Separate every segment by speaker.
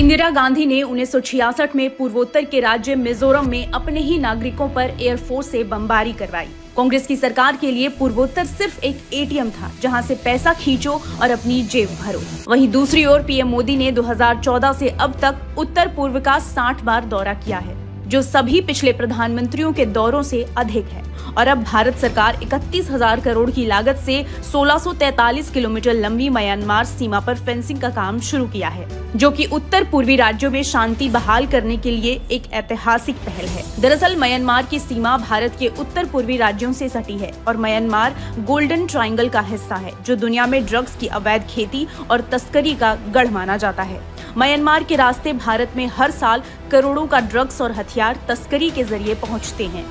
Speaker 1: इंदिरा गांधी ने 1966 में पूर्वोत्तर के राज्य मिजोरम में अपने ही नागरिकों पर एयरफोर्स से बमबारी करवाई। कांग्रेस की सरकार के लिए पूर्वोत्तर सिर्फ एक एटीएम था जहां से पैसा खींचो और अपनी जेब भरो। वहीं दूसरी ओर पीएम मोदी ने 2014 से अब तक उत्तर पूर्व का 60 बार दौरा किया है, जो सभी पिछले प्रधानमंत्रियों के दौरों से अधिक है। और अब भारत सरकार 31,000 करोड़ की लागत से 1643 किलोमीटर लंबी म्यांमार सीमा पर फेंसिंग का काम शुरू किया है, जो कि उत्तर पूर्वी राज्यों में शांति बहाल करने के लिए एक ऐतिहासिक पहल है। दरअसल म्यांमार की सीमा भारत के उत्तर पूर्वी राज्यों से सटी है और म्यांमार गोल्डन ट्रायंगल का हिस्सा है, जो दुनिया में ड्रग्स की अवैध खेती और तस्करी का गढ़ माना जाता है। म्यांमार के रास्ते भारत में हर साल करोड़ों का ड्रग्स और हथियार तस्करी के जरिए पहुंचते हैं।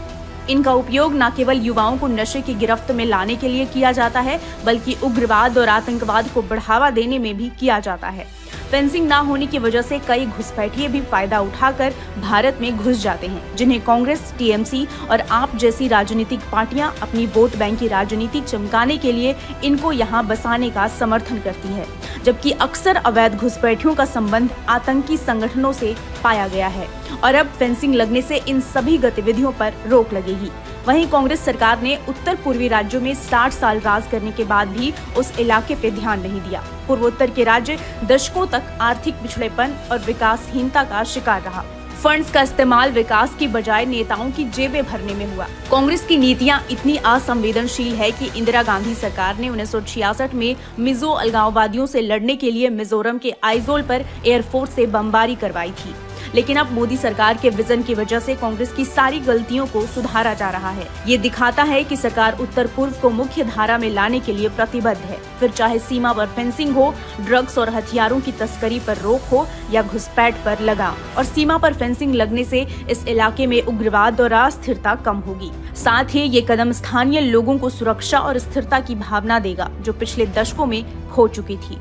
Speaker 1: इनका उपयोग न केवल युवाओं को नशे की गिरफ्त में लाने के लिए किया जाता है, बल्कि उग्रवाद और आतंकवाद को बढ़ावा देने में भी किया जाता है। फेंसिंग न होने की वजह से कई घुसपैठिए भी फायदा उठाकर भारत में घुस जाते हैं, जिन्हें कांग्रेस, टीएमसी और आप जैसी राजनीतिक पार्टियां अपनी वोट बैंक की राजनीति चमकाने के लिए इनको यहां बसाने का समर्थन करती है, जबकि अक्सर अवैध घुसपैठियों का संबंध आतंकी संगठनों से पाया गया है। और अब फेंसिंग लगने से इन सभी गतिविधियों पर रोक लगेगी। वहीं कांग्रेस सरकार ने उत्तर पूर्वी राज्यों में 60 साल राज करने के बाद भी उस इलाके पे ध्यान नहीं दिया। पूर्वोत्तर के राज्य दशकों तक आर्थिक पिछड़ेपन और विकासहीनता का शिकार रहा। फंड्स का इस्तेमाल विकास की बजाय नेताओं की जेबें भरने में हुआ। कांग्रेस की नीतियां इतनी असंवेदनशील है कि इंदिरा गांधी सरकार ने 1966 में मिजो अलगाववादियों से लड़ने के लिए मिजोरम के आइजोल पर एयरफोर्स से बमबारी करवाई थी। लेकिन अब मोदी सरकार के विजन की वजह से कांग्रेस की सारी गलतियों को सुधारा जा रहा है। ये दिखाता है कि सरकार उत्तर पूर्व को मुख्य धारा में लाने के लिए प्रतिबद्ध है, फिर चाहे सीमा पर फेंसिंग हो, ड्रग्स और हथियारों की तस्करी पर रोक हो या घुसपैठ पर लगाम। और सीमा पर फेंसिंग लगने से इस इलाके में उग्रवाद और अस्थिरता कम होगी। साथ ही ये कदम स्थानीय लोगों को सुरक्षा और स्थिरता की भावना देगा, जो पिछले दशकों में खो चुकी थी।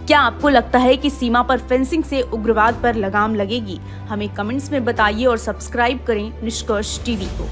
Speaker 1: क्या आपको लगता है कि सीमा पर फेंसिंग से उग्रवाद पर लगाम लगेगी? हमें कमेंट्स में बताइए और सब्सक्राइब करें निष्कर्ष टीवी को।